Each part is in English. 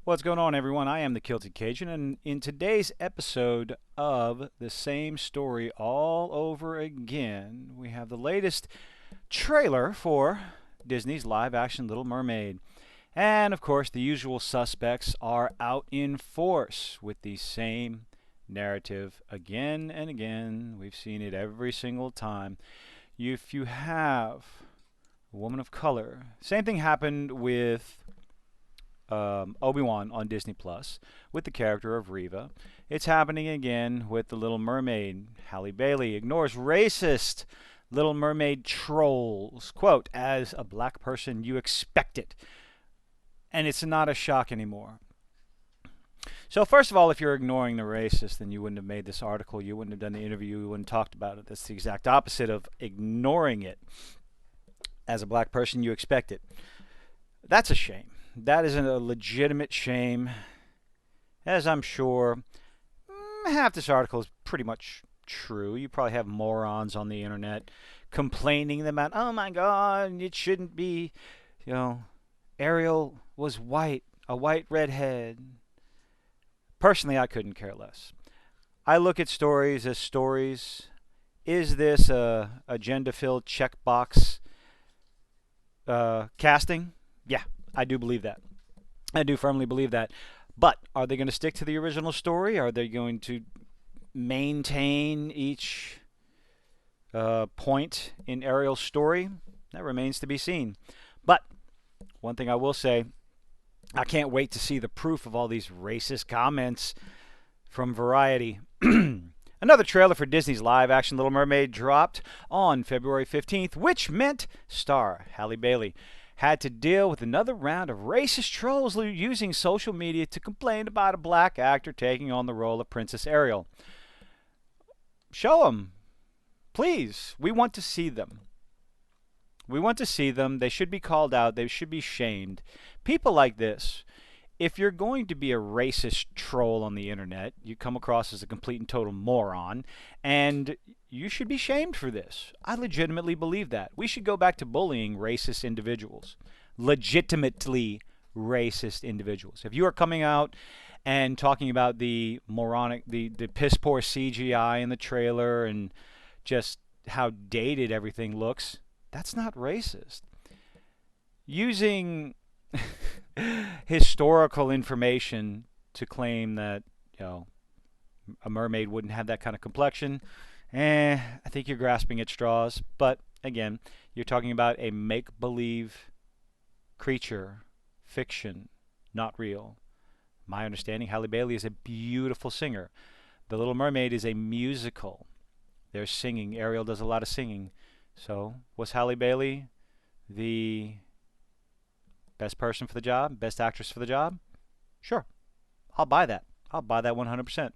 What's going on, everyone? I am the Kilted Cajun, and in today's episode of The Same Story All Over Again, we have the latest trailer for Disney's live action Little Mermaid. And of course, the usual suspects are out in force with the same narrative again and again. We've seen it every single time. If you have a woman of color, same thing happened with Obi-Wan on Disney Plus with the character of Reva. It's happening again with The Little Mermaid. Halle Bailey ignores racist Little Mermaid trolls. Quote, as a black person, you expect it. And it's not a shock anymore. So first of all, if you're ignoring the racist, then you wouldn't have made this article. You wouldn't have done the interview. You wouldn't have talked about it. That's the exact opposite of ignoring it. As a black person, you expect it. That's a shame. That is a legitimate shame, as I'm sure half this article is pretty much true. You probably have morons on the internet complaining about, oh my God, it shouldn't be, Ariel was white, a white redhead. Personally, I couldn't care less. I look at stories as stories. Is this a agenda-filled checkbox casting? Yeah, I do believe that. I do firmly believe that. But are they going to stick to the original story? Are they going to maintain each point in Ariel's story? That remains to be seen. But one thing I will say, I can't wait to see the proof of all these racist comments from Variety. Another trailer for Disney's live-action Little Mermaid dropped on February 15th, which meant star Halle Bailey had to deal with another round of racist trolls using social media to complain about a black actor taking on the role of Princess Ariel. Show them. Please. We want to see them. We want to see them. They should be called out. They should be shamed. People like this, if you're going to be a racist troll on the internet, you come across as a complete and total moron, and you should be shamed for this. I legitimately believe that. We should go back to bullying racist individuals. Legitimately racist individuals. If you are coming out and talking about the moronic, the piss poor CGI in the trailer and just how dated everything looks, that's not racist. Using historical information to claim that, a mermaid wouldn't have that kind of complexion, I think you're grasping at straws. But again, you're talking about a make-believe creature, fiction, not real. My understanding, Halle Bailey is a beautiful singer. The Little Mermaid is a musical. They're singing. Ariel does a lot of singing. So was Halle Bailey the best person for the job? Best actress for the job? Sure. I'll buy that. I'll buy that 100%.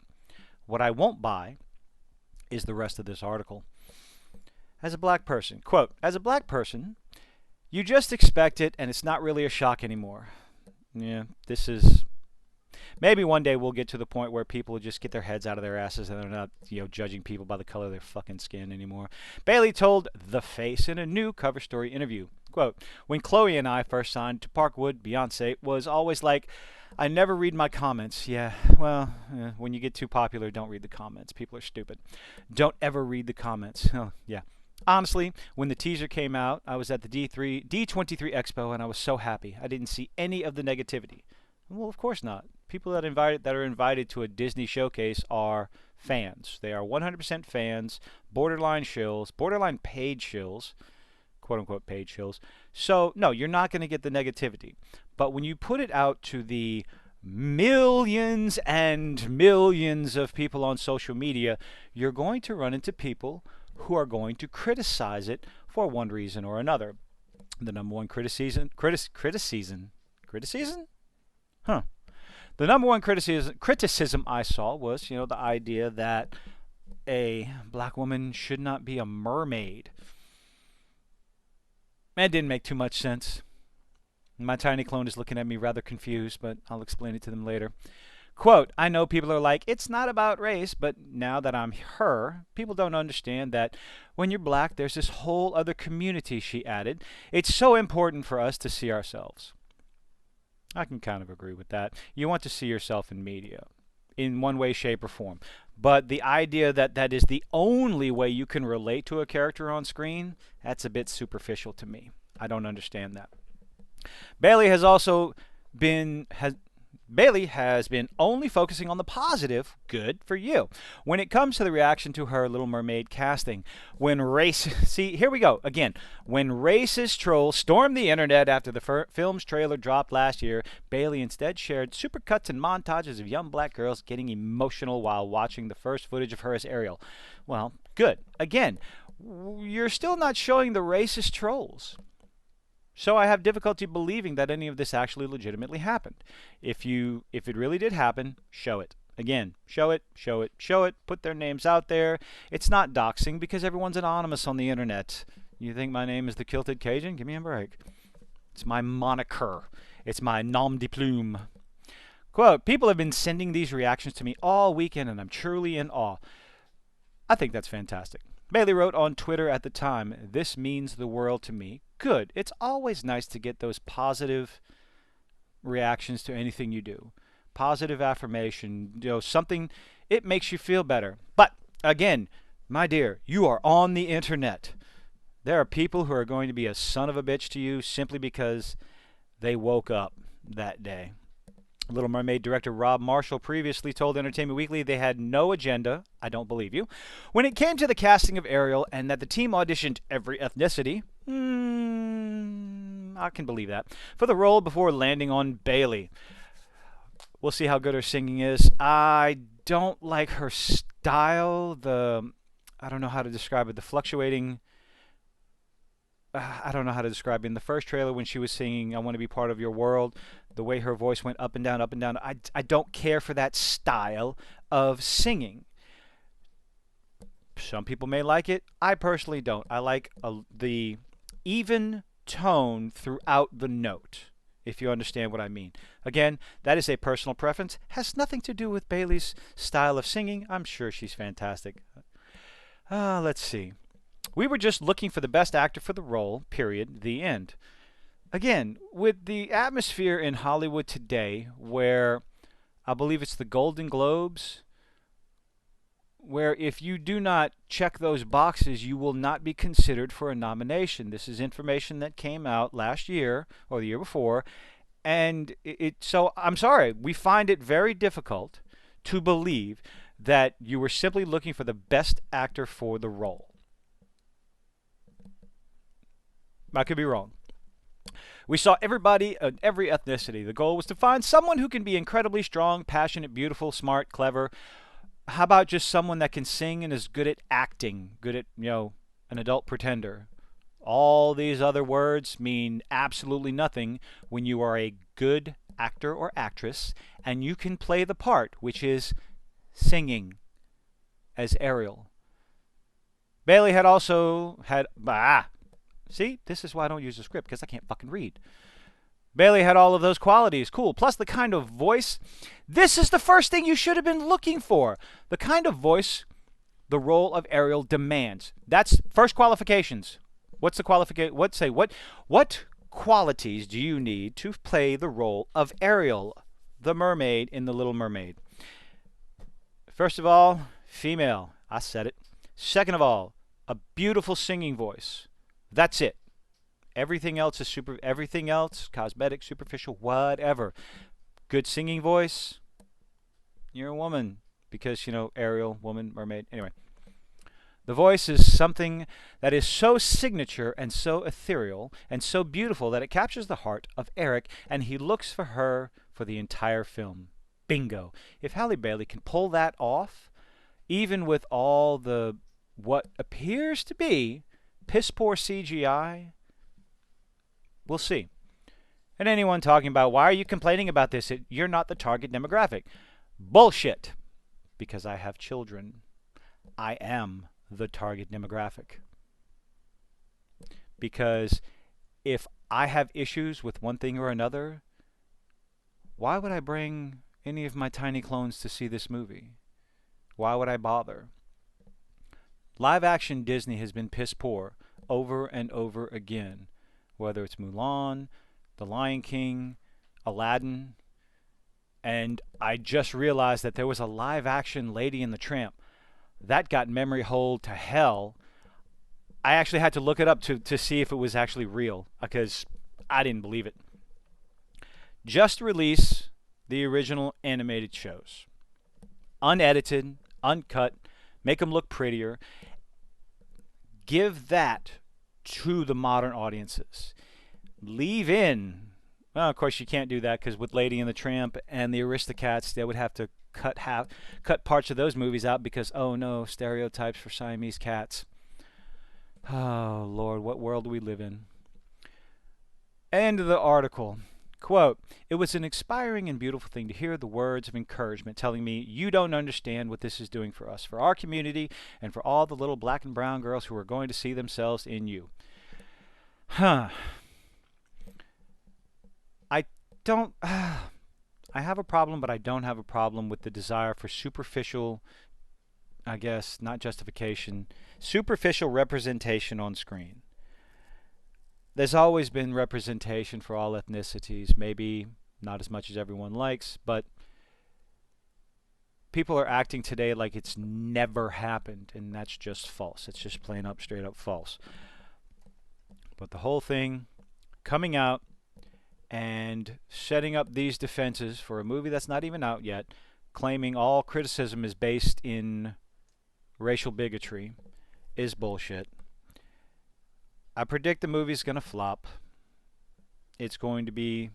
What I won't buy is the rest of this article. As a black person, quote, as a black person, you just expect it and it's not really a shock anymore. Yeah, this is... Maybe one day we'll get to the point where people just get their heads out of their asses and they're not, judging people by the color of their fucking skin anymore. Bailey told The Face in a new cover story interview, quote, when Chloe and I first signed to Parkwood, Beyonce was always like, I never read my comments. Yeah, well, when you get too popular, don't read the comments. People are stupid. Don't ever read the comments. Oh, yeah. Honestly, when the teaser came out, I was at the D23 Expo and I was so happy. I didn't see any of the negativity. Well, of course not. People that are invited to a Disney showcase are fans. They are 100% fans, borderline shills, borderline paid shills, quote-unquote paid shills. So, no, you're not going to get the negativity. But when you put it out to the millions and millions of people on social media, you're going to run into people who are going to criticize it for one reason or another. The number one criticism? Huh. The number one criticism I saw was, the idea that a black woman should not be a mermaid. That didn't make too much sense. My tiny clone is looking at me rather confused, but I'll explain it to them later. Quote, I know people are like, it's not about race, but now that I'm her, people don't understand that when you're black, there's this whole other community, she added. It's so important for us to see ourselves. I can kind of agree with that. You want to see yourself in media in one way, shape, or form. But the idea that that is the only way you can relate to a character on screen, that's a bit superficial to me. I don't understand that. Bailey has also been has Bailey has been only focusing on the positive. Good for you. When it comes to the reaction to her Little Mermaid casting, when race see here we go again. When racist trolls stormed the internet after the film's trailer dropped last year, Bailey instead shared supercuts and montages of young black girls getting emotional while watching the first footage of her as Ariel. Well, good. Again, you're still not showing the racist trolls. So I have difficulty believing that any of this actually legitimately happened. If it really did happen, show it. Again, show it, show it, show it, put their names out there. It's not doxing because everyone's anonymous on the internet. You think my name is the Kilted Cajun? Give me a break. It's my moniker. It's my nom de plume. Quote, people have been sending these reactions to me all weekend and I'm truly in awe. I think that's fantastic. Bailey wrote on Twitter at the time, this means the world to me. Good. It's always nice to get those positive reactions to anything you do. Positive affirmation, something, it makes you feel better. But again, my dear, you are on the internet. There are people who are going to be a son of a bitch to you simply because they woke up that day. Little Mermaid director Rob Marshall previously told Entertainment Weekly they had no agenda, I don't believe you, when it came to the casting of Ariel and that the team auditioned every ethnicity. I can believe that. For the role before landing on Bailey. We'll see how good her singing is. I don't like her style. I don't know how to describe it. The fluctuating. I don't know how to describe it. In the first trailer when she was singing I Want to Be Part of Your World, the way her voice went up and down, up and down. I don't care for that style of singing. Some people may like it. I personally don't. I like the even tone throughout the note, if you understand what I mean. Again, that is a personal preference. Has nothing to do with Bailey's style of singing. I'm sure she's fantastic. Let's see. We were just looking for the best actor for the role, period, the end. Again, with the atmosphere in Hollywood today, where I believe it's the Golden Globes, where if you do not check those boxes, you will not be considered for a nomination. This is information that came out last year or the year before, and so I'm sorry, we find it very difficult to believe that you were simply looking for the best actor for the role. I could be wrong. We saw everybody of every ethnicity. The goal was to find someone who can be incredibly strong, passionate, beautiful, smart, clever. How about just someone that can sing and is good at acting, good at, an adult pretender? All these other words mean absolutely nothing when you are a good actor or actress and you can play the part, which is singing as Ariel. Bailey had also had... See, this is why I don't use the script, because I can't fucking read. Bailey had all of those qualities. Cool. Plus the kind of voice. This is the first thing you should have been looking for. The kind of voice the role of Ariel demands. That's first qualifications. What's the qualification? What qualities do you need to play the role of Ariel, the mermaid in The Little Mermaid? First of all, female. I said it. Second of all, a beautiful singing voice. That's it. Everything else is everything else, cosmetic, superficial, whatever. Good singing voice. You're a woman because, Ariel, woman, mermaid. Anyway. The voice is something that is so signature and so ethereal and so beautiful that it captures the heart of Eric and he looks for her for the entire film. Bingo. If Halle Bailey can pull that off, even with all the what appears to be piss poor CGI, we'll see. And anyone talking about, why are you complaining about this? You're not the target demographic. Bullshit. Because I have children. I am the target demographic. Because if I have issues with one thing or another, why would I bring any of my tiny clones to see this movie? Why would I bother? Live action Disney has been piss poor over and over again. Whether it's Mulan, The Lion King, Aladdin, and I just realized that there was a live action Lady and the Tramp. That got memory hold to hell. I actually had to look it up to see if it was actually real because I didn't believe it. Just release the original animated shows, unedited, uncut, make them look prettier. Give that to the modern audiences. Leave in, well, of course you can't do that because with Lady and the Tramp and the Aristocats, they would have to cut parts of those movies out because, oh no, stereotypes for Siamese cats. Oh Lord, what world do we live in? End of the article. Quote, "It was an inspiring and beautiful thing to hear the words of encouragement telling me, you don't understand what this is doing for us, for our community, and for all the little black and brown girls who are going to see themselves in you." Huh. I don't... I have a problem, but I don't have a problem with the desire for superficial, I guess, not justification, superficial representation on screen. There's always been representation for all ethnicities, maybe not as much as everyone likes, but people are acting today like it's never happened, and that's just false. It's just plain up, straight up false. But the whole thing coming out and setting up these defenses for a movie that's not even out yet, claiming all criticism is based in racial bigotry, is bullshit. I predict the movie's going to flop. It's going to be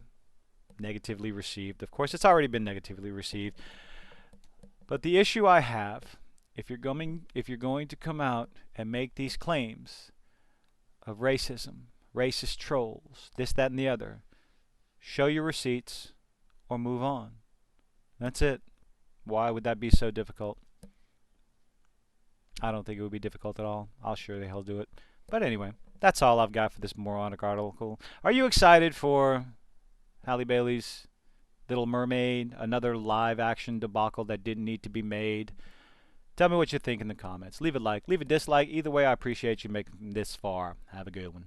negatively received. Of course, it's already been negatively received. But the issue I have, if you're going to come out and make these claims of racism, racist trolls, this, that, and the other, show your receipts or move on. That's it. Why would that be so difficult? I don't think it would be difficult at all. I'll sure the hell do it. But anyway, that's all I've got for this moronic article. Are you excited for Halle Bailey's Little Mermaid, another live action debacle that didn't need to be made? Tell me what you think in the comments. Leave a like, leave a dislike. Either way, I appreciate you making this far. Have a good one.